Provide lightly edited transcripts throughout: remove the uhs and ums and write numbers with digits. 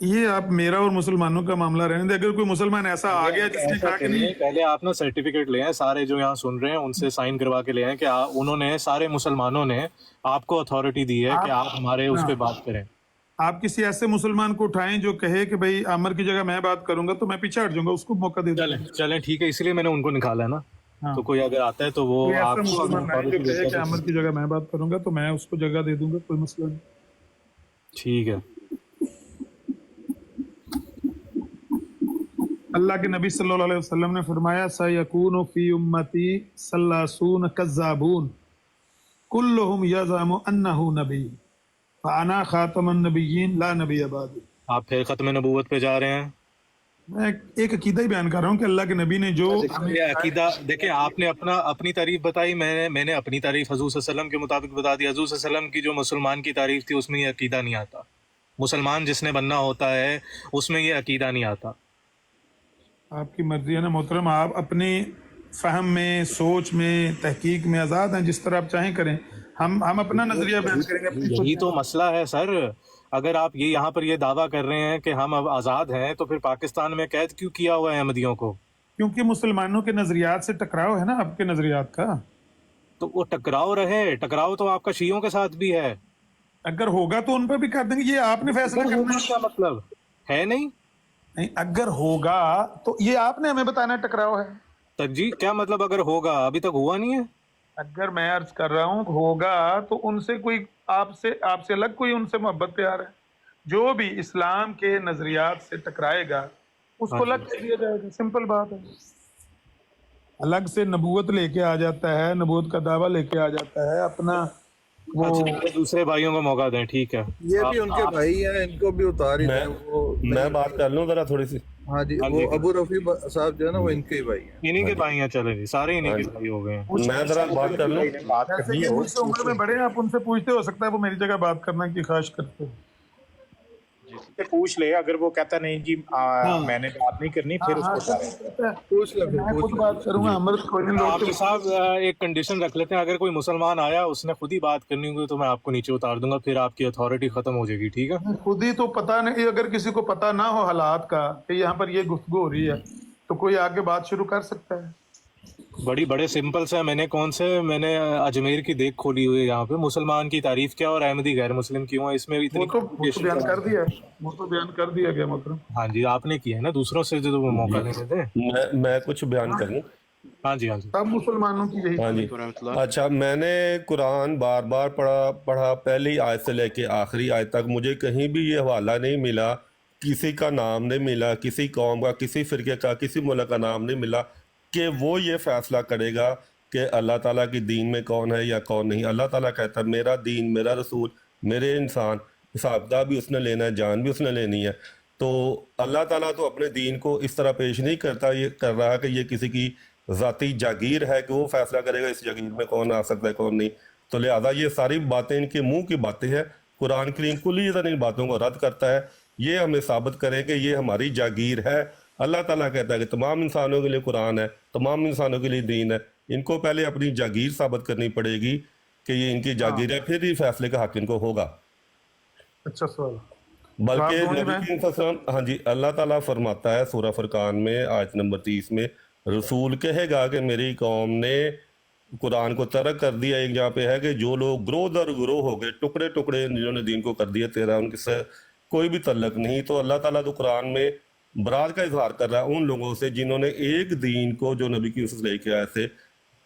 یہ آپ میرا اور مسلمانوں کا معاملہ رہنے دیں. اگر کوئی مسلمان ایسا آ گیا جس نے کہا کہ نہیں, پہلے آپ نا سرٹیفکیٹ لے آئیں, سارے جو یہاں سن رہے ہیں ان سے سائن کروا کے لے آئیں کہ انہوں نے, سارے مسلمانوں نے آپ کو اتھارٹی دی ہے کہ آپ ہمارے اس پہ بات کریں. آپ کسی ایسے مسلمان کو اٹھائیں جو کہے کہ بھائی عامر کی جگہ میں بات کروں گا, تو میں پیچھے ہٹ جاؤں گا, اس کو موقع دے دوں. چلیں ٹھیک ہے, اس لیے میں نے ان کو نکالا ہے نا. تو کوئی اگر آتا ہے تو وہ کوئی آپ ایسا مسلمان ہے جو کہے کہ عامر کی جگہ میں بات کروں گا, تو میں اس کو جگہ دے دوں گا, کوئی مسئلہ نہیں. ٹھیک ہے. اللہ کے نبی صلی اللہ علیہ وسلم نے فرمایا سَيَكُونُ فِي أُمَّتِي ثَلَّاثُونَ كَذَّابُونَ كُلُّهُمْ يَزْعُمُ أَنَّهُ نَبِيٌّ فَأَنَا خَاتَمُ النَّبِيِّينَ لَا نَبِيَّ بَعْدِي. آپ پھر ختم نبوت پہ جا رہے ہیں. میں ایک عقیدہ ہی بیان کر رہا ہوں کہ اللہ کے نبی نے جو یہ عقیدہ دیکھیں, آپ نے اپنی تعریف بتائی, میں نے اپنی تعریف حضور صلی اللہ علیہ وسلم کے مطابق بتا دی. حضور صلی اللہ علیہ وسلم کی جو مسلمان کی تعریف تھی اس میں یہ عقیدہ نہیں آتا. مسلمان جس نے بننا ہوتا ہے اس میں یہ عقیدہ نہیں آتا. آپ کی مرضی ہے نا محترم, آپ اپنے فہم میں, سوچ میں, تحقیق میں آزاد ہیں, جس طرح آپ چاہیں کریں. ہم اپنا نظریہ بیان کریں گے, اپنی یہی تو مسئلہ ہے سر. اگر آپ یہ یہاں پر یہ دعویٰ کر رہے ہیں کہ ہم اب آزاد ہیں, تو پھر پاکستان میں قید کیوں کیا ہوا ہے احمدیوں کو؟ کیونکہ مسلمانوں کے نظریات سے ٹکراؤ ہے نا آپ کے نظریات کا. تو وہ ٹکراؤ رہے, ٹکراؤ تو آپ کا شیعوں کے ساتھ بھی ہے. اگر ہوگا تو ان پہ بھی کر دیں گے, یہ آپ نے فیصلہ کرنا ہے. کیا مطلب ہے؟ نہیں اگر ہوگا تو یہ آپ نے ہمیں بتانا ہے ٹکراؤ ہے. جی کیا مطلب اگر ہوگا؟ ابھی تک ہوا نہیں ہے. اگر میں عرض کر رہا ہوں ہوگا تو ان سے کوئی آپ سے الگ کوئی ان سے محبت پیار ہے. جو بھی اسلام کے نظریات سے ٹکرائے گا اس کو الگ کر دیا جائے گا. سمپل بات ہے. الگ سے نبوت لے کے آ جاتا ہے, نبوت کا دعویٰ لے کے آ جاتا ہے اپنا. وہ دوسرے بھائیوں کو موقع دیں. ٹھیک ہے, یہ بھی ان کے بھائی ہیں, ان کو بھی اتار ہی دیں. میں بات کر لوں ذرا تھوڑی سی. ہاں جی, وہ ابو رفیع صاحب جو ہے نا وہ ان کے ہی بھائی ہیں. انہیں کے بھائی ہیں. چلیں جی, سارے انہیں کے بھائی ہو گئے ہیں. میں ذرا بات کر لوں. جیسے کہ مجھ سے عمر میں بڑے ہیں, آپ ان سے پوچھتے, ہو سکتا ہے وہ میری جگہ بات کرنا کی خواہش کرتے. پوچھ لے, اگر وہ کہتا نہیں جی میں نے بات نہیں کرنی, پھر اس کو پوچھ لیں, میں خود بات کروں گا. آپ صاحب ایک کنڈیشن رکھ لیتے ہیں, اگر کوئی مسلمان آیا اس نے خود ہی بات کرنی ہوگی تو میں آپ کو نیچے اتار دوں گا, پھر آپ کی اتھارٹی ختم ہو جائے گی. ٹھیک ہے, خود ہی تو پتہ نہیں, اگر کسی کو پتہ نہ ہو حالات کا کہ یہاں پر یہ گفتگو ہو رہی ہے تو کوئی آگے بات شروع کر سکتا ہے. بڑے سمپل سے میں نے اجمیر کی دیکھ کھولی ہوئی ہے یہاں پہ. مسلمان کی تعریف کیا اور احمدی غیر مسلم کیوں ہے, اس میں اتنی وہ تو بیان کر دیا گیا محترم. ہاں جی, آپ نے کیا ہے نا, دوسروں سے جو موقع نہیں دیتے. میں کچھ بیان کروں. ہاں جی سب مسلمانوں کی یہی. ہاں جی, اچھا, میں نے قرآن بار بار پڑھا, پہلی آیت سے لے کے آخری آیت تک. مجھے کہیں بھی یہ حوالہ نہیں ملا, کسی کا نام نہیں ملا, کسی قوم کا, کسی فرقے کا, کسی ملک کا نام نہیں ملا کہ وہ یہ فیصلہ کرے گا کہ اللہ تعالیٰ کی دین میں کون ہے یا کون نہیں. اللہ تعالیٰ کہتا ہے میرا دین, میرا رسول, میرے انسان, حساب کتاب بھی اس نے لینا ہے, جان بھی اس نے لینی ہے. تو اللہ تعالیٰ تو اپنے دین کو اس طرح پیش نہیں کرتا, یہ کر رہا کہ یہ کسی کی ذاتی جاگیر ہے کہ وہ فیصلہ کرے گا اس جاگیر میں کون آ سکتا ہے کون نہیں. تو لہذا یہ ساری باتیں ان کے منہ کی باتیں ہیں. قرآن کریم کلیۃ ان باتوں کو رد کرتا ہے. یہ ہمیں ثابت کریں کہ یہ ہماری جاگیر ہے. اللہ تعالیٰ کہتا ہے کہ تمام انسانوں کے لیے قرآن ہے, تمام انسانوں کے لیے دین ہے. ان کو پہلے اپنی جاگیر ثابت کرنی پڑے گی کہ یہ ان کی جاگیر ہے, پھر ہی فیصلے کا حق ان کو ہوگا. اچھا سوال. بلکہ نبی کریم صلی اللہ علیہ وسلم, ہاں جی, اللہ تعالیٰ فرماتا ہے سورہ فرقان میں آیت نمبر 30 میں, رسول کہے گا کہ میری قوم نے قرآن کو ترک کر دیا. ایک جہاں پہ ہے کہ جو لوگ گروہ در گروہ ہو گئے, ٹکڑے ٹکڑے, جنہوں نے دین کو کر دیا تیرا, ان سے کوئی بھی تعلق نہیں. تو اللہ تعالیٰ تو قرآن میں برات کا اظہار کر رہا ہے ان لوگوں سے جنہوں نے ایک دین کو جو نبی کی لے کے آئے تھے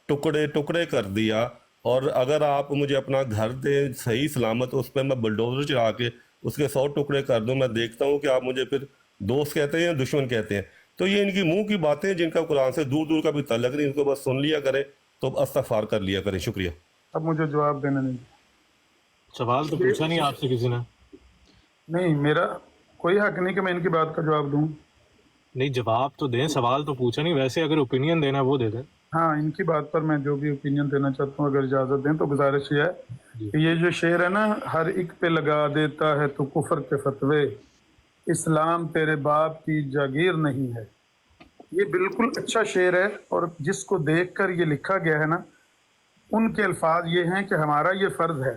ٹکڑے ٹکڑے کر دیا. اور اگر آپ مجھے اپنا گھر دیں صحیح سلامت, اس پہ میں بلڈوزر چلا کے اس کے 100 ٹکڑے کر دوں, میں دیکھتا ہوں کہ آپ مجھے پھر دوست کہتے ہیں یا دشمن کہتے ہیں. تو یہ ان کی منہ کی باتیں جن کا قرآن سے دور دور کا بھی تعلق نہیں, ان کو بس سن لیا کریں تو استغفار کر لیا کریں. شکریہ. اب مجھے جواب دینا نہیں. سوال تو پوچھا نہیں آپ سے کسی نے. نہیں, میرا کوئی حق نہیں کہ میں ان کی بات کا جواب دوں. نہیں, جواب تو دیں, سوال تو پوچھا نہیں. ویسے اگر اوپینین دینا وہ دے دیں. ہاں, ان کی بات پر میں جو بھی اوپینین دینا چاہتا ہوں اگر اجازت دیں تو گزارش یہ ہے کہ یہ جو شعر ہے نا, ہر ایک پہ لگا دیتا ہے تو کفر کے فتوے, اسلام تیرے باپ کی جاگیر نہیں ہے. یہ بالکل اچھا شعر ہے, اور جس کو دیکھ کر یہ لکھا گیا ہے نا, ان کے الفاظ یہ ہیں کہ ہمارا یہ فرض ہے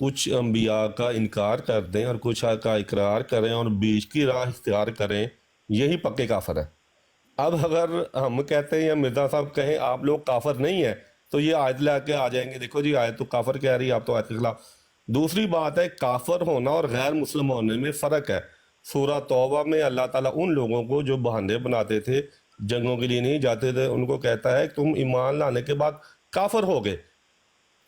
کچھ انبیاء کا انکار کر دیں اور کچھ کا اقرار کریں اور بیچ کی راہ اختیار کریں، یہی پکے کافر ہیں۔ اب اگر ہم کہتے ہیں یا مرزا صاحب کہیں آپ لوگ کافر نہیں ہیں تو یہ آیت لے کے آ جائیں گے، دیکھو جی آیت تو کافر کہہ رہی ہے، آپ تو آیت کے خلاف۔ دوسری بات ہے کافر ہونا اور غیر مسلم ہونے میں فرق ہے۔ سورہ توبہ میں اللہ تعالیٰ ان لوگوں کو جو بہانے بناتے تھے، جنگوں کے لیے نہیں جاتے تھے، ان کو کہتا ہے تم ایمان لانے کے بعد کافر ہو گئے،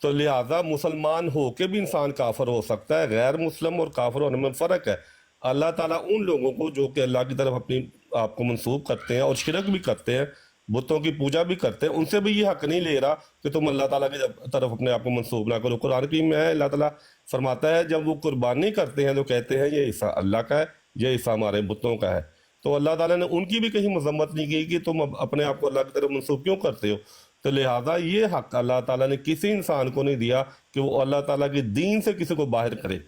تو لہٰذا مسلمان ہو کے بھی انسان کافر ہو سکتا ہے۔ غیر مسلم اور کافر ہونے میں فرق ہے۔ اللہ تعالیٰ ان لوگوں کو جو کہ اللہ کی طرف اپنی آپ کو منسوب کرتے ہیں اور شرک بھی کرتے ہیں، بتوں کی پوجا بھی کرتے ہیں، ان سے بھی یہ حق نہیں لے رہا کہ تم اللہ تعالیٰ کی طرف اپنے آپ کو منسوب نہ کرو۔ قرآن کریم میں ہے اللہ تعالیٰ فرماتا ہے جب وہ قربانی کرتے ہیں تو کہتے ہیں یہ حصہ اللہ کا ہے، یہ حصہ ہمارے بتوں کا ہے۔ تو اللہ تعالیٰ نے ان کی بھی کہیں مذمت نہیں کی کہ تم اپنے آپ کو اللہ کی طرف منسوب کیوں کرتے ہو۔ تو لہٰذا یہ حق اللہ تعالیٰ نے کسی انسان کو نہیں دیا کہ وہ اللہ تعالیٰ کے دین سے کسی کو باہر کرے۔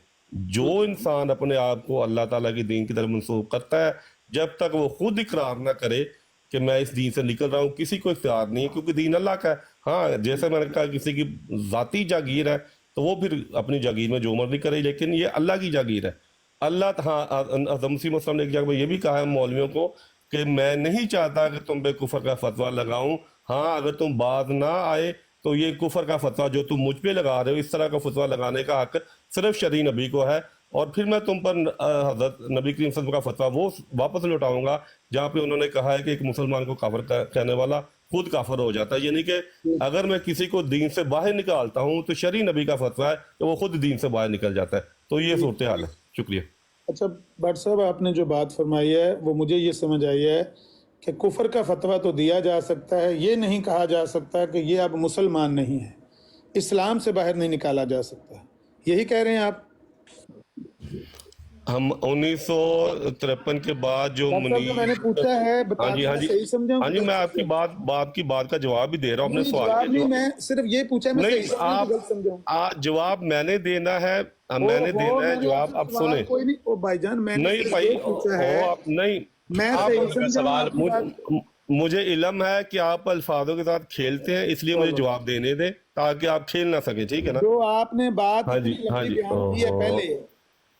جو انسان اپنے آپ کو اللہ تعالیٰ کی دین کی طرف منسوب کرتا ہے، جب تک وہ خود اقرار نہ کرے کہ میں اس دین سے نکل رہا ہوں، کسی کو اختیار نہیں ہے، کیونکہ دین اللہ کا ہے۔ ہاں جیسے میں نے کہا کسی کی ذاتی جاگیر ہے تو وہ پھر اپنی جاگیر میں جو مرضی کرے، لیکن یہ اللہ کی جاگیر ہے۔ اللہ ہاں حضرت مسیح موعود نے ایک جگہ پہ یہ بھی کہا ہے مولویوں کو کہ میں نہیں چاہتا کہ تم پہ کفر کا فتویٰ لگاؤں، ہاں اگر تم باز نہ آئے تو یہ کفر کا فتویٰ جو تم مجھ پہ لگا رہے ہو، اس طرح کا فتویٰ لگانے کا حق صرف شرعی نبی کو ہے، اور پھر میں تم پر حضرت نبی کریم صلی اللہ علیہ وسلم کا فتویٰ وہ واپس لوٹاؤں گا جہاں پہ انہوں نے کہا ہے کہ ایک مسلمان کو کافر کہنے والا خود کافر ہو جاتا ہے۔ یعنی کہ اگر میں کسی کو دین سے باہر نکالتا ہوں تو شرعی نبی کا فتویٰ ہے کہ وہ خود دین سے باہر نکل جاتا ہے۔ تو یہ صورتحال ہے۔ شکریہ۔ اچھا بٹ صاحب، آپ نے جو بات فرمائی ہے وہ مجھے یہ سمجھ آئی ہے کہ کفر کا فتویٰ تو دیا جا سکتا ہے، یہ نہیں کہا جا سکتا کہ یہ اب مسلمان نہیں ہے، اسلام سے باہر نہیں نکالا جا سکتا، یہی کہہ رہے ہیں آپ؟ ہم 1953 کے بعد جو میں نے پوچھا ہے، بتا ہاں جی دیں صحیح سمجھا ہوں؟ ہاں جی، میں آپ کی بات کا جواب بھی دے رہا ہوں اپنے سوال جواب کے نہیں، میں صرف یہ پوچھا میں صحیح نہیں، آپ جواب میں نے دینا ہے، جواب آپ سنیں۔ کوئی نہیں او بھائی جان، میں نے نہیں بھائی نہیں، میں صحیح سمجھا۔ مجھے علم ہے کہ آپ الفاظوں کے ساتھ کھیلتے ہیں، اس لیے مجھے جواب دینے دیں تاکہ آپ کھیل نہ سکیں، ٹھیک ہے نا؟ جو آپ نے بات ہاں جی بیان کی ہے پہلے،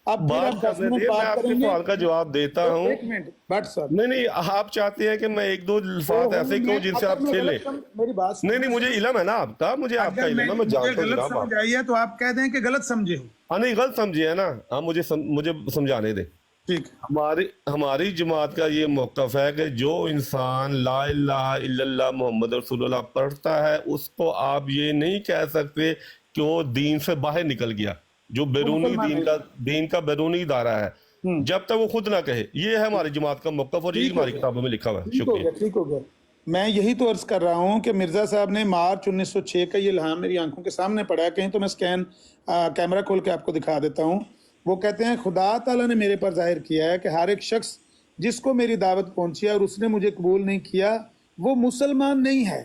اب بات کرنے دیں، میں آپ کے سوال کا جواب دیتا ہوں۔ ایک منٹ بٹ صاحب، نہیں آپ چاہتے ہیں کہ میں ایک دو الفاظ ایسے کہوں جن سے آپ کھیلیں؟ میری بات نہیں مجھے علم ہے نا آپ کا، مجھے آپ کا علم ہے، میں جانتا ہوں غلط جناب۔ سمجھ آئی ہے تو آپ کہہ دیں کہ غلط سمجھے ہو۔ ہاں نہیں غلط سمجھے ہے نا، ہاں مجھے سمجھانے دیں۔ ٹھیک، ہماری جماعت کا یہ موقف ہے کہ جو انسان لا الہ الا اللہ محمد رسول اللہ پڑھتا ہے اس کو آپ یہ نہیں کہہ سکتے کہ وہ دین سے باہر نکل گیا، جو بیرونی دین کا بیرونی ادارہ ہے، جب تک وہ خود نہ کہے۔ یہ ہے ہماری جماعت کا موقف اور یہ ہماری کتابوں میں لکھا ہوا ہے۔ شکریہ۔ ٹھیک ہو گیا۔ میں یہی تو عرض کر رہا ہوں کہ مرزا صاحب نے مارچ 1906 کا یہ الہام میری آنکھوں کے سامنے پڑا ہے، کہیں تو میں کیمرہ کھول کے آپ کو دکھا دیتا ہوں۔ وہ کہتے ہیں خدا تعالیٰ نے میرے پر ظاہر کیا ہے کہ ہر ایک شخص جس کو میری دعوت پہنچی ہے اور اس نے مجھے قبول نہیں کیا وہ مسلمان نہیں ہے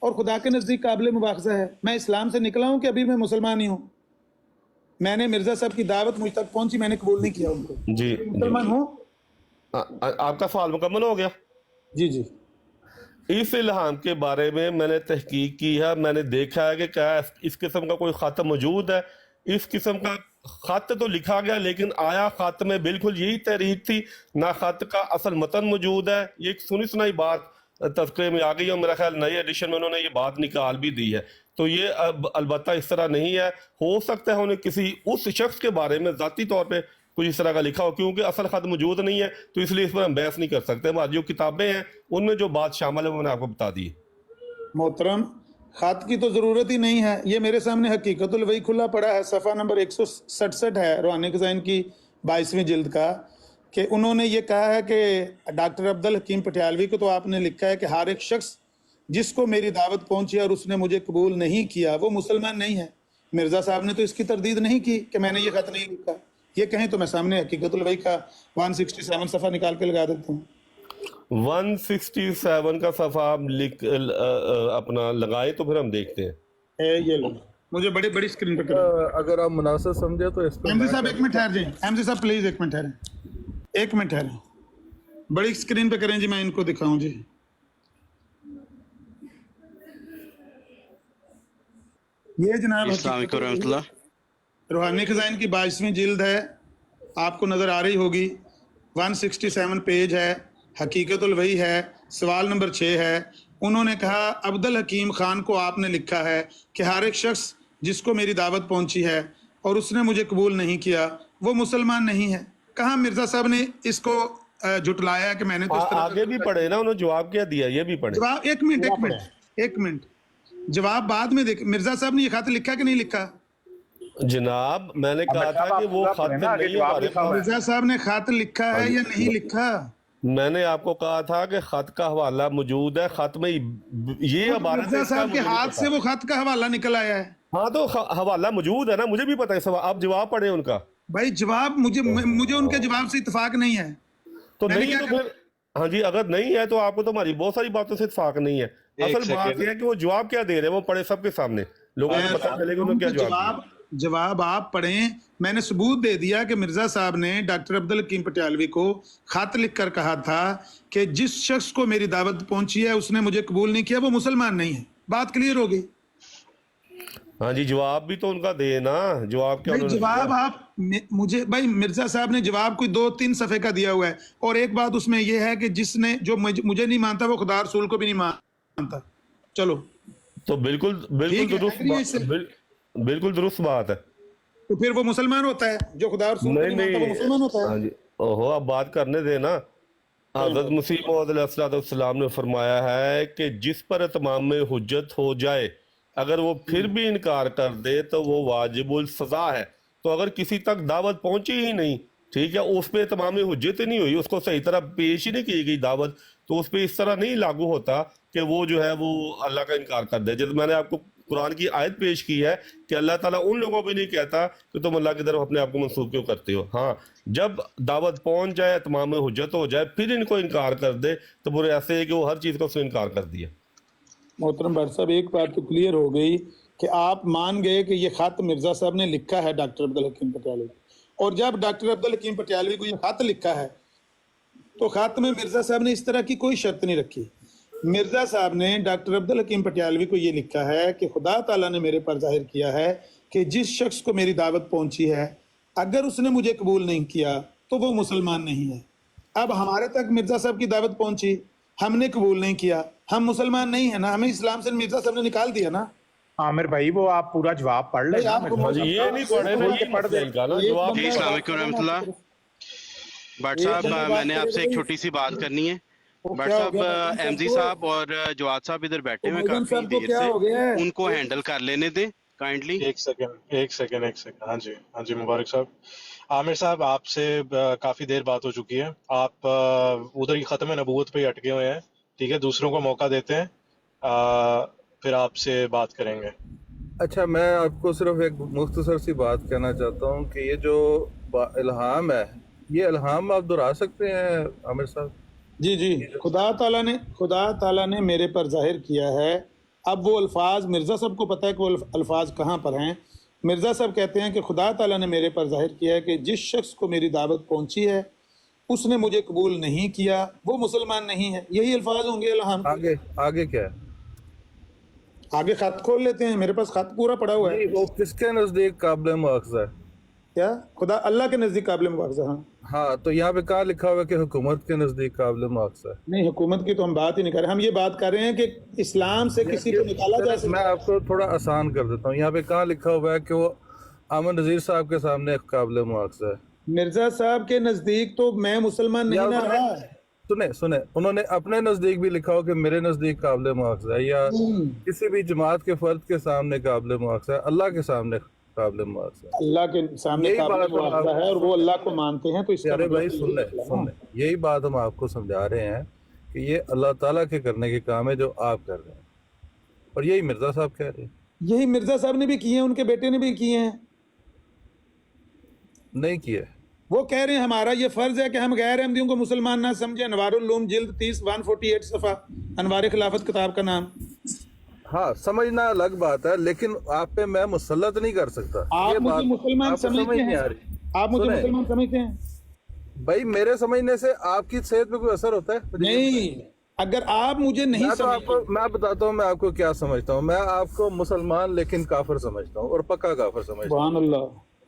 اور خدا کے نزدیک قابل مواخذہ ہے۔ میں اسلام سے نکلا ہوں کہ ابھی میں مسلمان ہی ہوں؟ میں نے مرزا صاحب کی دعوت مجھ تک پہنچی، میں نے قبول نہیں کیا ان کو، جی مسلمان ہوں؟ آپ کا سوال مکمل ہو گیا؟ جی۔ اس الہام کے بارے میں میں نے تحقیق کی ہے، میں نے دیکھا ہے کہ کیا اس قسم کا کوئی خط موجود ہے۔ اس قسم کا خط تو لکھا گیا، لیکن آیا خط میں بالکل یہی تحریر تھی؟ نہ خط کا اصل متن موجود ہے، یہ ایک سنی سنائی بات تذکرے میں آ گئی اور میرا خیال نئے ایڈیشن میں انہوں نے یہ بات نکال بھی دی ہے۔ تو یہ البتہ اس طرح نہیں ہے، ہو سکتا ہے انہیں کسی اس شخص کے بارے میں ذاتی طور پہ کچھ اس طرح کا لکھا ہو، کیونکہ اصل خط موجود نہیں ہے تو اس لیے اس پر ہم بحث نہیں کر سکتے۔ ہماری جو کتابیں ہیں ان میں جو بات شامل ہے وہ میں نے آپ کو بتا دی۔ محترم، خط کی تو ضرورت ہی نہیں ہے، یہ میرے سامنے حقیقت الوحی کھلا پڑا ہے، صفحہ نمبر 167 ہے روحانی خزائن کی 22ویں جلد کا، کہ انہوں نے یہ کہا ہے کہ ڈاکٹر عبدالحکیم پٹیالوی کو تو آپ نے لکھا ہے کہ ہر ایک شخص جس کو میری دعوت پہنچی اور اس نے مجھے قبول نہیں کیا وہ مسلمان نہیں ہے۔ مرزا صاحب نے تو اس کی تردید نہیں کی کہ میں نے یہ خط نہیں لکھا، یہ کہیں تو میں سامنے حقیقت الوحی کا 167 صفحہ نکال کے لگا دیتا ہوں۔ 167 کا صفحہ آپ اپنا لگائیں تو پھر ہم دیکھتے ہیں۔ یہ لو، مجھے بڑی بڑی اسکرین پہ کریں۔ اگر آپ مناسب سمجھے تو اس احمدی صاحب ایک منٹ ٹھہر جائیں، احمدی صاحب پلیز ایک منٹ ٹھہریں، ایک منٹ ٹھہریں، بڑی اسکرین پہ کریں جی، میں ان کو دکھاؤں جی۔ یہ جناب السلام علیکم ورحمۃ اللہ۔ روحانی خزائن کی 22ویں جلد ہے، آپ کو نظر آ رہی ہوگی، 167 پیج ہے، حقیقت الوحی ہے، سوال نمبر 6 ہے۔ انہوں نے کہا عبد الحکیم خان کو آپ نے لکھا ہے کہ ہر ایک شخص جس کو میری دعوت پہنچی ہے اور اس نے مجھے قبول نہیں کیا وہ مسلمان نہیں ہے۔ کہاں مرزا صاحب نے اس کو جھٹلایا کہ میں نے تو اس طرح آگے بھی پڑھے نا، انہوں نے جواب کیا دیا، یہ بھی پڑھے۔ جواب ایک منٹ جواب بعد میں دیکھ، مرزا صاحب نے یہ خط لکھا کہ نہیں لکھا؟ جناب میں نے کہا تھا کہ وہ خط نہیں ہمارے پاس۔ مرزا صاحب نے خط لکھا ہے یا نہیں لکھا؟ میں نے آپ کو کہا تھا کہ خط کا حوالہ موجود ہے، خط میں یہ عبارت مرزا صاحب کے ہاتھ سے وہ خط کا حوالہ نکل آیا ہے۔ ہاں تو حوالہ موجود ہے نا، مجھے بھی پتہ ہے، آپ جواب پڑھیں ان کا۔ بھائی جواب مجھے ان کے جواب سے اتفاق نہیں ہے تو نہیں تو پھر ہاں جی، اگر نہیں ہے تو آپ کو تو ہماری بہت ساری باتوں سے اتفاق نہیں ہے۔ اصل بات یہ ہے کہ وہ جواب کیا دے رہے ہیں، وہ پڑھے سب کے سامنے، لوگوں کو پتہ چلے گا انہوں نے کیا جواب دیا۔ جواب آپ پڑھیں، میں نے ثبوت دے دیا کہ مرزا صاحب نے ڈاکٹر عبد الحکیم پٹیالوی کو خط لکھ کر کہا تھا کہ جس شخص کو میری دعوت پہنچی ہے اس نے مجھے قبول نہیں کیا وہ مسلمان نہیں ہے۔ بات کلیئر ہو گئی؟ ہاں جی، جواب بھی تو ان کا دے نا، جواب کیا انہوں نے جواب آپ مجھے، بھائی مرزا صاحب نے جواب کوئی 2-3 صفحے کا دیا ہوا ہے، اور ایک بات اس میں یہ ہے کہ جس نے جو مجھے نہیں مانتا وہ خدا رسول کو بھی نہیں مانتا۔ چلو تو بالکل درست بات ہے۔ تو پھر وہ مسلمان ہوتا ہے، جو خدا رسول کو نہیں مانتا وہ مسلمان ہوتا ہے۔ ہاں جی، اوہو اب بات کرنے دینا۔ حضرت مسیح موعود علیہ السلام نے فرمایا ہے کہ جس پر اتمام حجت ہو جائے اگر وہ پھر بھی انکار کر دے تو وہ واجب السزا ہے۔ تو اگر کسی تک دعوت پہنچی ہی نہیں، ٹھیک ہے، اس پہ اتمام حجت ہی نہیں ہوئی، اس کو صحیح طرح پیش ہی نہیں کی گئی دعوت، تو اس پہ اس طرح نہیں لاگو ہوتا کہ وہ جو ہے وہ اللہ کا انکار کر دے۔ جب میں نے آپ کو قرآن کی آیت پیش کی ہے کہ اللہ تعالیٰ ان لوگوں پہ نہیں کہتا کہ تم اللہ کی طرف اپنے آپ کو منسوخ کیوں کرتے ہو۔ ہاں جب دعوت پہنچ جائے، تمام حجت ہو جائے، پھر ان کو انکار کر دے تو پورے ایسے ہے کہ وہ ہر چیز کو اس نے انکار کر دیا۔ محترم بھٹ صاحب ایک بات تو کلیئر ہو گئی کہ آپ مان گئے کہ یہ خط مرزا صاحب نے لکھا ہے ڈاکٹر عبد الحکیم پٹیالوی، اور جب ڈاکٹر عبد الحکیم پٹیالوی کو یہ خط لکھا ہے تو خط میں مرزا صاحب نے اس طرح کی کوئی شرط نہیں رکھی۔ مرزا صاحب نے ڈاکٹر عبد الحکیم پٹیالوی کو یہ لکھا ہے کہ خدا تعالیٰ نے میرے پر ظاہر کیا ہے کہ جس شخص کو میری دعوت پہنچی ہے اگر اس نے مجھے قبول نہیں کیا تو وہ مسلمان نہیں ہے۔ اب ہمارے تک مرزا صاحب کی دعوت پہنچی، ہم نے قبول نہیں کیا، ہم مسلمان نہیں ہیں نا، ہمیں اسلام سے مرزا صاحب نے نکال دیا نا۔ عامر بھائی وہ آپ پورا جواب پڑھ لیں۔ ہاں جی، یہ نہیں پڑھے نا، یہ پڑھ دیں گا نا جواب۔ جی السلام علیکم رحمۃ اللہ۔ بٹ صاحب میں نے آپ سے ایک چھوٹی سی بات کرنی ہے۔ بٹ صاحب احمدی صاحب اور جواد صاحب ادھر بیٹھے ہوئے کافی دیر سے، ان کو ہینڈل کر لینے دیں کائنڈلی۔ ایک سیکنڈ ہاں جی مبارک صاحب۔ عامر صاحب آپ سے کافی دیر بات ہو چکی ہے، آپ ادھر ہی ختم نبوت پہ ہی اٹکے ہوئے ہیں، ٹھیک ہے، دوسروں کو موقع دیتے ہیں، پھر آپ سے بات کریں گے۔ اچھا، میں آپ کو صرف ایک مختصر سی بات کہنا چاہتا ہوں کہ یہ جو الہام ہے، یہ الہام آپ دہرا سکتے ہیں عامر صاحب؟ جی خدا تعالیٰ نے میرے پر ظاہر کیا ہے۔ اب وہ الفاظ مرزا صاحب کو پتہ ہے کہ وہ الفاظ کہاں پر ہیں۔ مرزا صاحب کہتے ہیں کہ خدا تعالیٰ نے میرے پر ظاہر کیا ہے کہ جس شخص کو میری دعوت پہنچی ہے اس نے مجھے قبول نہیں کیا وہ مسلمان نہیں ہے۔ یہی الفاظ ہوں گے الہام۔ آگے کیا ہے؟ آگے خط کھول لیتے ہیں، میرے پاس خط پورا پڑا ہوا ہے۔ وہ کس کے نزدیک قابل مواخذہ ہے؟ کیا؟ خدا اللہ کے نزدیک قابل مواخذہ۔ ہاں تو یہاں پہ کہاں لکھا ہوا ہے کہ حکومت کے نزدیک قابل مواخذہ ہے؟ نہیں، حکومت کی تو ہم بات ہی نہیں کر رہے، ہم یہ بات کر رہے ہیں کہ اسلام سے کسی کو نکالا جا سکتا ہے۔ میں آپ کو تھوڑا آسان کر دیتا ہوں، یہاں پہ کہاں لکھا ہوا ہے کہ وہ امن نذیر صاحب کے سامنے قابل مواخذہ ہے؟ مرزا صاحب کے نزدیک تو میں مسلمان نہیں نہ رہا۔ سنیں انہوں نے اپنے نزدیک بھی لکھا ہو کہ میرے نزدیک قابل مواخذہ ہے، یا کسی بھی جماعت کے فرد کے سامنے قابل مواخذہ ہے، اللہ کے سامنے قابل مواخذہ ہے۔ اللہ کے سامنے قابل مواخذہ ہے اور وہ اللہ کو مانتے ہیں، تو اس کا ارے بھائی سن لیں، یہی بات ہم آپ کو سمجھا رہے ہیں کہ یہ اللہ تعالیٰ کے کرنے کے کام ہے جو آپ کر رہے ہیں، اور یہی مرزا صاحب کہہ رہے ہیں۔ یہی مرزا صاحب نے بھی کیے ہیں، ان کے بیٹے نے بھی کیے ہیں۔ نہیں کیے، وہ کہہ رہے ہیں ہمارا یہ فرض ہے کہ ہم غیر احمدیوں کو مسلمان نہ سمجھیں۔ انوار العلوم جلد 30 148 صفحہ، انوار خلافت کتاب کا نام۔ ہاں سمجھنا الگ بات ہے، لیکن آپ پہ میں مسلط نہیں کر سکتا۔ آپ مجھے مسلمان سمجھتے ہیں؟ آپ مجھے مسلمان سمجھتے ہیں؟ بھائی میرے سمجھنے سے آپ کی صحت پہ کوئی اثر ہوتا ہے؟ نہیں، اگر آپ مجھے نہیں سمجھتے۔ میں بتاتا ہوں میں آپ کو کیا سمجھتا ہوں۔ میں آپ کو مسلمان لیکن کافر سمجھتا ہوں، اور پکا کافر سمجھتا ہوں۔ سبحان اللہ۔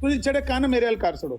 ਤੁਸੀਂ ਛੜੇ ਕੰਨ ਮੇਰੇ ਵੱਲ ਕਰ ਛੜੋ,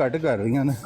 ਘੱਟ ਕਰ ਰਹੀਆਂ ਨੇ।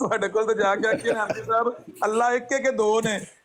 ਤੁਹਾਡੇ ਕੋਲ ਤਾਂ ਜਾ ਕੇ ਆਖੀ ਨਾ ਸਾਹਿਬ ਅੱਲਾ ਇੱਕ ਕੇ ਦੋ ਨੇ,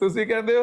ਤੁਸੀਂ ਕਹਿੰਦੇ ਹੋ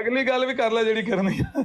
ਅਗਲੀ ਗੱਲ ਵੀ ਕਰ ਲੈ ਜਿਹੜੀ ਕਰਨੀ ਹੈ।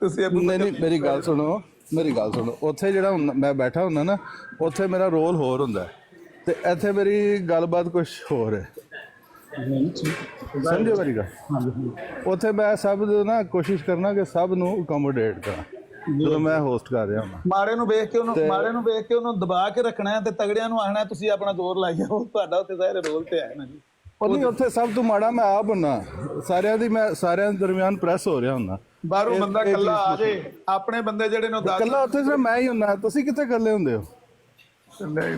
ਤੁਸੀਂ ਅਬੂ ਨਹੀਂ ਮੇਰੀ ਗੱਲ ਸੁਣੋ, ਉੱਥੇ ਜਿਹੜਾ ਮੈਂ ਬੈਠਾ ਹੁੰਦਾ ਨਾ, ਉੱਥੇ ਮੇਰਾ ਰੋਲ ਹੋਰ ਹੁੰਦਾ ਤੇ ਇੱਥੇ ਮੇਰੀ ਗੱਲਬਾਤ ਕੁਝ ਹੋਰ ਹੈ। ਸਮਝੋ ਮੇਰੀ ਗੱਲ। ਉੱਥੇ ਮੈਂ ਸਭ ਨੂੰ ਨਾ ਕੋਸ਼ਿਸ਼ ਕਰਨਾ ਕਿ ਸਭ ਨੂੰ ਅਕੋਮੋਡੇਟ ਕਰਾਂ ਜਦੋਂ ਮੈਂ ਹੋਸਟ ਕਰ ਰਿਹਾ ਹਾਂ। ਮਾੜੇ ਨੂੰ ਵੇਖ ਕੇ ਉਹਨੂੰ ਦਬਾ ਕੇ ਰੱਖਣਾ ਹੈ, ਤੇ ਤਗੜਿਆਂ ਨੂੰ ਆਖਣਾ ਤੁਸੀਂ ਆਪਣਾ ਜ਼ੋਰ ਲਾਈਏ। ਉਹ ਤੁਹਾਡਾ ਉੱਥੇ ਜ਼ਾਹਿਰ ਰੋਲ ਤੇ ਹੈ ਨਾ ਜੀ। ਉਹ ਨਹੀਂ, ਉੱਥੇ ਸਭ ਤੋਂ ਮਾੜਾ ਮੈਂ ਆਪ ਹੁੰਨਾ, ਸਾਰਿਆਂ ਦੇ ਦਰਮਿਆਨ ਪ੍ਰੈਸ ਹੋ ਰਿਹਾ ਹੁੰਦਾ। ਬਾਹਰੋਂ ਬੰਦਾ ਕੱਲਾ ਆ ਜੇ, ਆਪਣੇ ਬੰਦੇ ਜਿਹੜੇ ਨੇ ਇਕੱਲਾ ਉੱਥੇ ਸਿਰਫ ਮੈਂ ਹੀ ਹੁੰਨਾ, ਤੁਸੀਂ ਕਿੱਥੇ ਇਕੱਲੇ ਹੁੰਦੇ ਹੋ?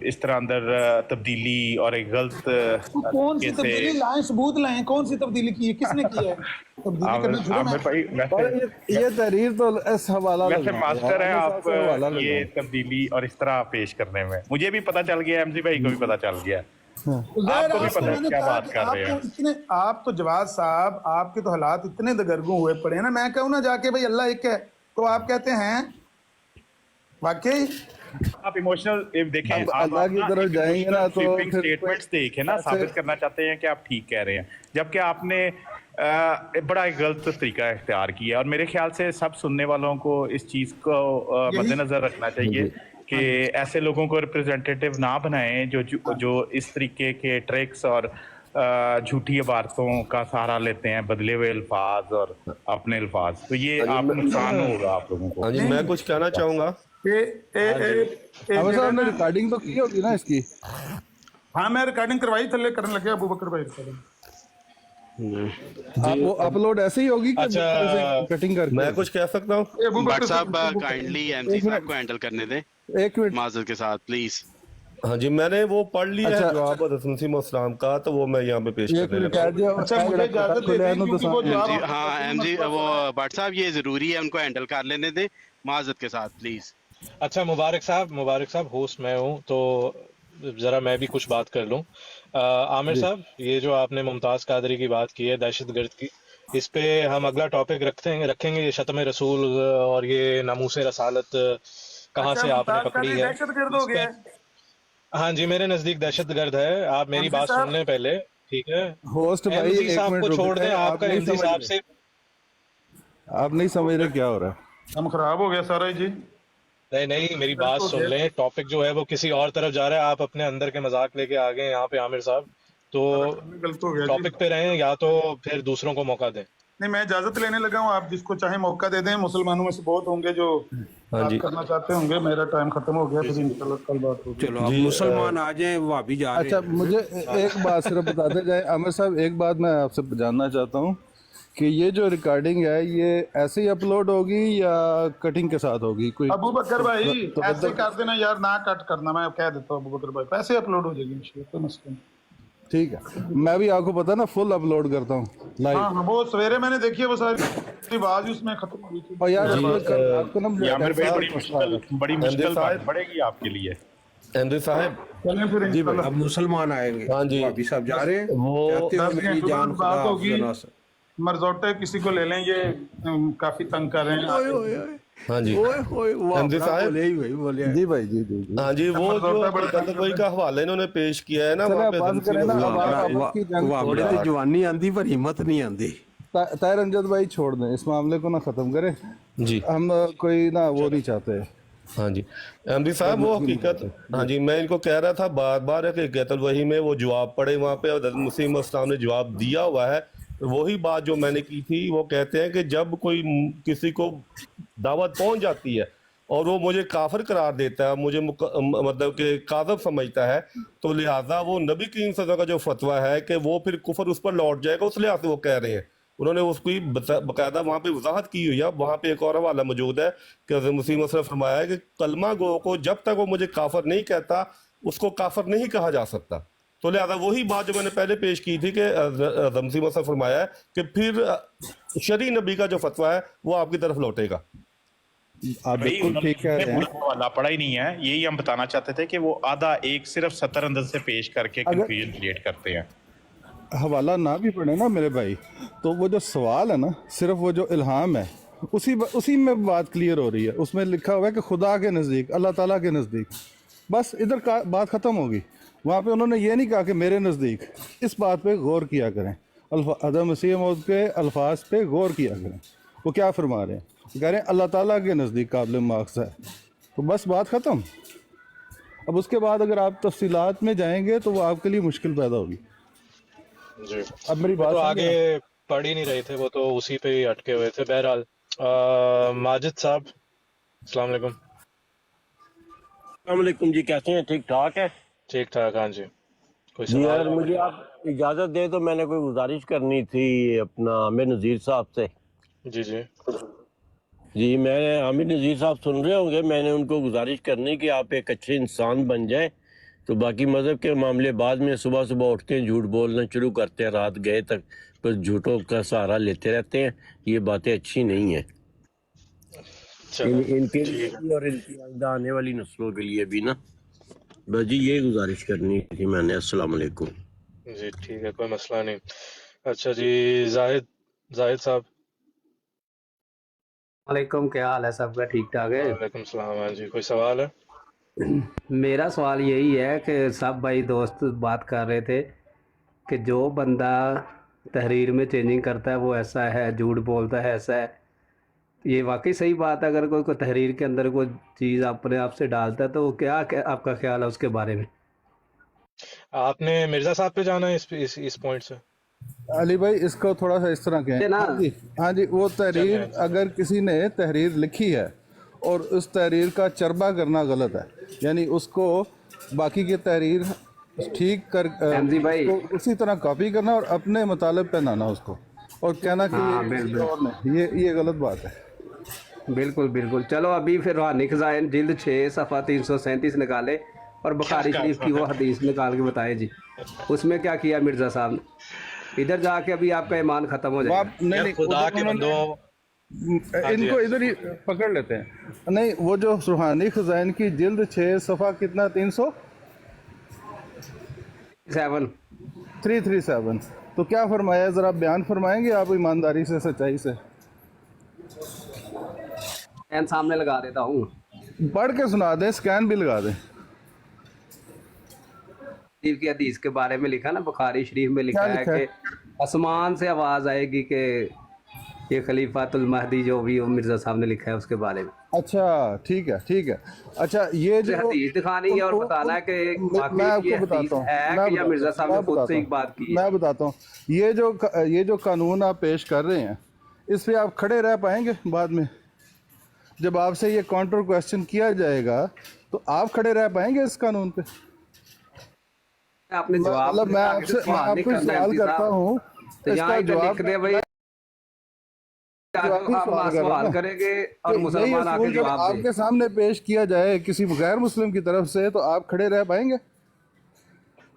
اس طرح اندر تبدیلی اور ایک غلط کون سی تبدیلی لائیں، ثبوت لائیں، کون سی تبدیلی کی ہے، کس نے کی ہے تبدیلی کرنا چھوڑو عامر بھائی یہ تحریر تو اس حوالہ ویسے ماسٹر ہے آپ حوالہ یہ تبدیلی اور اس طرح پیش کرنے میں. مجھے بھی پتا چل گیا, ایم سی بھائی کو بھی پتا چل گیا. آپ کو بھی پتا ہے کیا بات کر رہے ہیں. آپ تو جواد صاحب آپ کے تو حالات اتنے دگرگوں ہوئے پڑے ہیں نا. میں کہوں نا جا کے بھائی اللہ ایک ہے تو آپ کہتے ہیں واقعی آپ ایموشنل دیکھیں, اللہ کی طرف جائیں گے نا تو اسٹیٹمنٹس دیکھیں نا, ثابت کرنا چاہتے ہیں کہ آپ ٹھیک کہہ رہے ہیں, جبکہ آپ نے بڑا ایک غلط طریقہ اختیار کیا. اور میرے خیال سے سب سننے والوں کو اس چیز کو مد نظر رکھنا چاہیے کہ ایسے لوگوں کو ریپرزینٹیٹیو نہ بنائیں جو اس طریقے کے ٹریکس اور جھوٹی عبارتوں کا سہارا لیتے ہیں, بدلے ہوئے الفاظ اور اپنے الفاظ. تو یہ آپ کو نقصان ہوگا آپ لوگوں کو. ہاں جی, میں کچھ کہنا چاہوں گا. صاحب نے ریکارڈنگ تو کی ہوگی نا اس کی؟ ہاں میں ریکارڈنگ کروائی تھلے کرنے لگے ابو بکر بھائی ریکارڈنگ. آپ وہ اپلوڈ ایسے ہی ہوگی کہ کٹنگ کر کے؟ میں کچھ کہہ سکتا ہوں؟ بٹ صاحب کائنڈلی ایم سی صاحب کو ہینڈل کرنے دیں ایک منٹ معذرت کے ساتھ پلیز. ہاں جی, میں نے وہ پڑھ لیا ہے جواب حضرت مسیح علیہ السلام کا, تو وہ میں یہاں پہ پیش کر رہا ہوں. اچھا مجھے اجازت دے دیں کیونکہ وہ جواب ہاں ایم جی وہ بٹ صاحب یہ ضروری ہے ان کو ہینڈل کر لینے دیں معذرت کے ساتھ پلیز. اچھا مبارک صاحب ہوسٹ میں ہوں تو ذرا میں بھی کچھ بات کر لوں. عامر صاحب, یہ جو آپ نے ممتاز قادری کی بات کی ہے دہشت گرد کی, اس پہ ہم اگلا ٹاپک رکھیں گے. یہ شتم رسول اور یہ ناموس رسالت کہاں سے آپ نے پکڑی ہے. دہشت گرد ہو گیا. ہاں جی, میرے نزدیک دہشت گرد ہے. آپ میری بات سن لیں پہلے, ٹھیک ہے. ہوسٹ ایم بھائی جی ایک صاحب منٹ کو چھوڑ دیں, آپ کا ایم جی صاحب سے آپ نہیں سمجھ رہے کیا ہو رہا ہے. ہم خراب ہو گیا سارا جی. نہیں میری بات سن لیں. ٹاپک جو ہے وہ کسی اور طرف جا رہا ہے, آپ اپنے اندر کے مذاق لے کے آ گئے یہاں پہ عامر صاحب. تو غلط ہو گیا ٹاپک پہ رہیں یا تو پھر دوسروں کو موقع دیں. نہیں میں اجازت لینے لگا ہوں, آپ جس کو چاہیں موقع دے دیں. مسلمانوں میں سے بہت ہوں گے جو بات کرنا چاہتے ہوں گے. میرا ٹائم ختم ہو گیا, پھر انشاءاللہ کل بات ہوگی. چلو اب مسلمان آ جائیں, وہ بھی جا رہے اچھا مجھے ایک بات صرف بتاتے جائیں عامر صاحب, ایک بات میں آپ سے جاننا چاہتا ہوں کہ یہ جو ریکارڈنگ ہے یہ ایسے ہی اپلوڈ ہوگی یا کٹنگ کے ساتھ ہوگی؟ کوئی ابو بکر بھائی ایسے کر دینا یار, نہ کٹ کرنا. میں کہہ دیتا ہوں ابو بکر بھائی پیسے اپلوڈ ہو جائے گی انشاءاللہ, کوئی مسئلہ نہیں. ٹھیک ہے, میں بھی آپ کو پتا نا فل اپلوڈ کرتا ہوں لائیو. ہاں وہ سویرے میں نے دیکھی ہے, وہ ساری آواز اس میں ختم ہوئی تھی. اور یار آپ کو نا عامر بھائی بڑی مشکل بات پڑے گی آپ کے لیے. ایم جی صاحب چلیں پھر انشاءاللہ. اب مسلمان آئیں گے. ہاں جی, ابھی سب جا رہے ہیں, وہ کہتے ہیں میری جان خدا بات ہوگی. حافظ. مرزوٹے کسی کو لے لیں, یہ کافی تنگ کر رہے ہیں. ہاں جی ایم جی صاحب, جی بھائی جی جی ہاں جی, وہ جو کوئی کا حوالہ انہوں نے پیش کیا ہے نا وہاں پہ جوانی آندی پر ہمت نہیں آندی. طاہر امجد بھائی چھوڑ دیں اس معاملے کو, نہ ختم کریں. جی ہم کوئی نہ وہ نہیں چاہتے. ہاں جی ایم جی صاحب, وہ حقیقت ہاں جی میں ان کو کہہ رہا تھا بار بار ہے کہ حقیقت الوحی میں وہ جواب پڑے وہاں پہ, حضرت مسیح علیہ السلام نے جواب دیا ہوا ہے. وہی بات جو میں نے کی تھی, وہ کہتے ہیں کہ جب کوئی کسی کو دعوت پہنچ جاتی ہے اور وہ مجھے کافر قرار دیتا ہے, مجھے مطلب کہ کاذب سمجھتا ہے, تو لہٰذا وہ نبی کریم صلی اللہ علیہ وسلم کا جو فتویٰ ہے کہ وہ پھر کفر اس پر لوٹ جائے گا, اس لحاظ سے وہ کہہ رہے ہیں. انہوں نے اس کی باقاعدہ وہاں پہ وضاحت کی ہوئی ہے. وہاں پہ ایک اور حوالہ موجود ہے کہ حضرت مسیح علیہ السلام نے فرمایا ہے کہ کلمہ گو کو جب تک وہ مجھے کافر نہیں کہتا اس کو کافر نہیں کہا جا سکتا. تو لہٰذا وہی بات جو میں نے پہلے پیش کی تھی کہ حضرت مسیح علیہ السلام نے فرمایا ہے کہ پھر شرعی نبی کا جو فتویٰ ہے وہ آپ کی طرف لوٹے گا. آپ بالکل ٹھیک کہہ رہے ہیں. حوالہ پڑھا ہی نہیں ہے, یہی ہم بتانا چاہتے تھے کہ وہ آدھا ایک صرف سطر اندر سے پیش کر کے کنفیوژن کریٹ کرتے ہیں. حوالہ نہ بھی پڑھے نا میرے بھائی, تو وہ جو سوال ہے نا صرف وہ جو الہام ہے اسی میں بات کلیئر ہو رہی ہے. اس میں لکھا ہوا ہے کہ خدا کے نزدیک, اللہ تعالیٰ کے نزدیک, بس ادھر بات ختم ہوگی. وہاں پہ انہوں نے یہ نہیں کہا کہ میرے نزدیک. اس بات پہ غور کیا کریں, حضرت مسیح موعود کے الفاظ پہ غور کیا کریں. وہ کیا فرما رہے ہیں, وہ کہہ رہے ہیں اللہ تعالیٰ کے نزدیک قابل مواخذہ ہے, تو بس بات ختم. اب اس کے بعد اگر آپ تفصیلات میں جائیں گے تو وہ آپ کے لیے مشکل پیدا ہوگی. جی اب میری بات تو آگے پڑھ ہی نہیں رہے تھے, وہ تو اسی پہ ہی اٹکے ہوئے تھے. بہرحال ماجد صاحب السلام علیکم. السلام علیکم جی, کیسے ہیں؟ ٹھیک ٹھاک ہے. ٹھیک ٹھاک. ہاں جی, کوئی جی سوال؟ اگر مجھے آپ اجازت دیں تو میں نے کوئی گزارش کرنی تھی اپنا عامر نذیر صاحب سے. جی جی میں عامر نذیر صاحب سن رہے ہوں گے, میں نے ان کو گزارش کرنی کہ آپ ایک اچھے انسان بن جائیں تو باقی مذہب کے معاملے بعد میں صبح صبح اٹھتے ہیں، جھوٹ بولنا شروع کرتے ہیں، رات گئے تک بس جھوٹوں کا سہارا لیتے رہتے ہیں. یہ باتیں اچھی نہیں ہیں چلو ان کے لیے ٹھیک بھی اور ان کی آئندہ آنے والی نسلوں کے لیے بھی نا. بس جی یہ گزارش کرنی تھی میں نے. السلام علیکم. ہے جی، ٹھیک ہے، کوئی مسئلہ نہیں. اچھا جی، زاہد صاحب. وعلیکم، کیا حال ہے سب کا؟ ٹھیک ٹھاک ہے؟ وعلیکم السلام. ہاں جی، کوئی سوال ہے؟ میرا سوال یہی ہے کہ سب بھائی دوست بات کر رہے تھے کہ جو بندہ تحریر میں چینجنگ کرتا ہے وہ ایسا ہے، جھوٹ بولتا ہے ایسا ہے. یہ واقعی صحیح بات ہے؟ اگر کوئی تحریر کے اندر کوئی چیز اپنے آپ سے ڈالتا ہے تو کیا آپ کا خیال ہے اس کے بارے میں؟ آپ نے مرزا صاحب پہ جانا ہے اس پوائنٹ سے؟ علی بھائی اس کو تھوڑا سا اس طرح کہیں. نا ہاں جی، ہاں جی، وہ تحریر اگر کسی نے تحریر لکھی ہے اور اس تحریر کا چربہ کرنا غلط ہے، یعنی اس کو باقی کی تحریر ٹھیک کر حمزی اس بھائی، کو اسی طرح کاپی کرنا اور اپنے مطالب پہ لانا اس کو، اور کہنا کہ ہاں یہ کسی بالکل اور نے، یہ غلط بات ہے. بالکل بالکل. چلو ابھی پھر روحانی خزائن جلد 6 صفحہ 337 نکالے اور بخاری شریف کی وہ حدیث نکال کے بتائے جی، اس میں کیا کیا مرزا صاحب نے. ادھر جا کے ابھی آپ کا ایمان ختم ہو جائے گا. نہیں یار نہیں، خدا کے انہوں نے بندوں، ان کو ادھر ہی پکڑ لیتے ہیں. نہیں، وہ جو روحانی خزائن کی جلد 6 صفحہ کتنا 7 337 تو کیا فرمایا؟ ذرا بیان فرمائیں گے آپ ایمانداری سے، سچائی سے؟ این سامنے لگا دیتا ہوں. پڑھ کے سنا دیں، اسکین بھی لگا دیں. شریف کی حدیث کے بارے میں لکھا نا، بخاری شریف میں کیا لکھا ہے لکھا ہے؟ کہ آسمان سے آواز آئے گی کہ یہ خلیفۃ المہدی جو بھی وہ مرزا صاحب نے لکھا ہے اس کے بارے میں. اچھا ٹھیک ہے، ٹھیک ہے. اچھا یہ جو حدیث دکھانی ہے اور بتانا ہے کہ میں واقعی آپ یہ کو حدیث بتاتا ہوں، ہے کہ یا مرزا صاحب نے خود سے ایک بات کی ہے. میں بتاتا ہوں. یہ جو قانون آپ پیش کر رہے ہیں، اس پہ آپ کھڑے رہ پائیں گے بعد میں؟ جب آپ سے یہ کاؤنٹر کویسچن کیا جائے گا تو آپ کھڑے رہ پائیں گے اس قانون پہ؟ آپ نے جواب مطلب میں آپ سے سوال نہیں کرنا سوال ہے کرتا ہوں، تو اس یہاں کا ادھر جواب لکھ دے بھائی، جوابی آپ کر رہا سوال ہوں کریں گے اور یہی مسلمان آ کے اصول جب جواب آپ دیں. کے سامنے پیش کیا جائے کسی غیر مسلم کی طرف سے تو آپ کھڑے رہ پائیں گے؟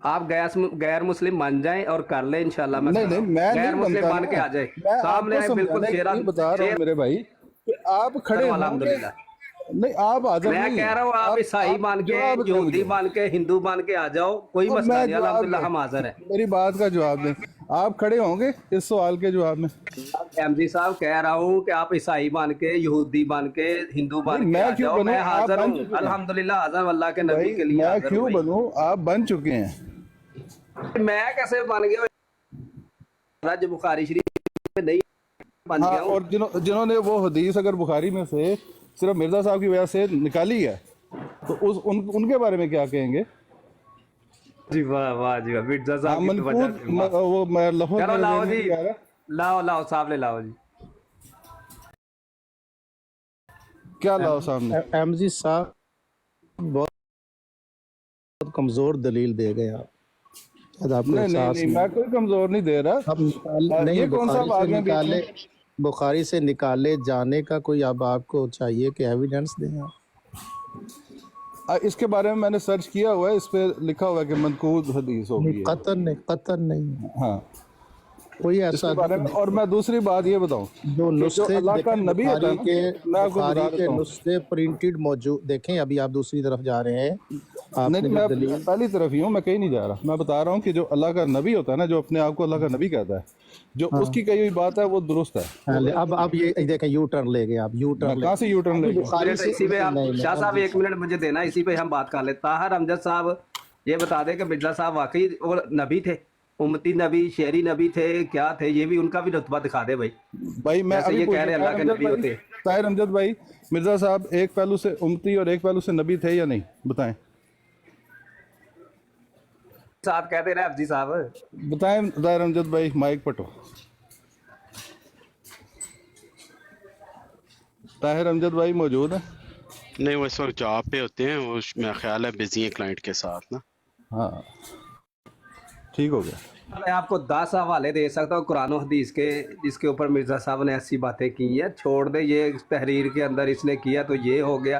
آپ غیر مسلم بن جائیں اور کر لیں انشاءاللہ. میں نہیں نہیں، میں غیر نہیں مسلم بنتا بن کے نا. آ جائے میں آپ سامنے کو آئے، بالکل سمجھانے کے چہرہ لیے بتا رہا ہوں میرے بھائی کہ آپ کھڑے ہوں گے. الحمدللہ. نہیں، آپ حاضر میں نہیں کہہ ہیں. رہا ہوں آپ عیسائی بن کے، جواب دیں یہودی مجھے. بن کے، ہندو بن کے آ جاؤ، کوئی اب مسئلہ میں نہیں، جواب الحمدللہ دیں، ہم حاضر ہیں. میری بات کا جواب دیں. آپ کھڑے ہوں گے اس سوال کے جواب میں؟ احمدی صاحب کہہ رہا ہوں کہ آپ عیسائی بن کے، یہودی بن کے، ہندو نہیں، بن کے میں آ کیوں جاؤ، بنوں؟ میں آپ حاضر بن ہوں چکے ہیں الحمدللہ، حاضر ہوں، اللہ کے نبی بھائی. کے لیے میں حاضر ہوں کیوں بھائی. بنوں؟ آپ بن چکے ہیں. میں کیسے بن گیا جو بخاری شریف میں نہیں بن ہاں، گیا ہوں؟ اور جنہوں نے وہ حدیث اگر بخاری میں سے صرف مرزا صاحب کی وجہ سے نکالی ہے تو ان کے بارے میں کیا کہیں گے؟ جی واہ واہ جی واہ، مرزا ہاں، صاحب کی وجہ منقود سے واہ. وہ لفظ چلو میرے لاؤ ذہن میں جی، نہیں آ رہا. لاؤ صاحب لے لاؤ جی. کیا لاؤ سامنے؟ ایم جی صاحب بہت کمزور دلیل دے گئے آپ، شاید آپ کو نہیں نہیں احساس نہیں، میں کوئی کمزور نہیں دے رہا. اب نہیں، یہ کون سا آ گئے بیچ میں؟ بخاری سے نکالے جانے کا کوئی اب آپ کو چاہیے کہ ایویڈنس دیں آپ. اس کے بارے میں نے سرچ کیا ہوا ہے، اس پہ لکھا ہوا ہے کہ منقود حدیث ہوگی. قطن نہیں ہاں، کوئی اس ایسا کے بارے میں. اور میں دوسری بات یہ بتاؤں جو کہ جو نسخے اللہ کا نبی ہوتا ہے نا، میں آپ کو بخاری بتا کے دیتا ہوں. نسخے پرنٹڈ موجود دیکھیں. ابھی آپ دوسری طرف جا رہے ہیں. آپ نہیں نے نہیں، جو میں دلیل پہلی طرف ہی ہوں، میں کہیں نہیں جا رہا. میں بتا رہا ہوں کہ جو اللہ کا نبی ہوتا ہے نا، جو اپنے آپ کو اللہ کا نبی کہتا ہے، جو اس کی کہی ہوئی بات ہے وہ درست ہے. اب یہ دیکھیں یو ٹرن لے گئے آپ. یو ٹرن کہاں سے یو ٹرن لے گئے؟ بخاری سے اسی پہ ہم شاہ صاحب 1 منٹ مجھے دینا، اسی پہ ہم بات کر لیں. طاہر امجد صاحب یہ بتا دیں کہ مرزا صاحب واقعی وہ نبی تھے، امتی نبی، شہری نبی تھے، کیا تھے؟ یہ بھی ان کا بھی رتبہ دکھا دے بھائی. بھائی میں جیسے ابھی یہ کہہ رہے ہیں اللہ کے نبی ہوتے. طاہر امجد بھائی، مرزا صاحب ایک پہلو سے امتی اور ایک پہلو سے نبی تھے یا نہیں؟ بتائیں. ساتھ کہتے رہے حفظی صاحب. بتائیں طاہر امجد بھائی، مائک پٹو. طاہر امجد بھائی موجود ہیں؟ نہیں، وہ اس وقت جاب پہ ہوتے ہیں، وہ میرا خیال ہے بزی ہیں کلائنٹ کے ساتھ نا. ہاں ٹھیک ہو گیا. میں آپ کو 10 حوالے دے سکتا ہوں قرآن و حدیث کے، جس کے اوپر مرزا صاحب نے ایسی باتیں کی ہیں. چھوڑ دے یہ تحریر کے اندر اس نے کیا تو یہ ہو گیا.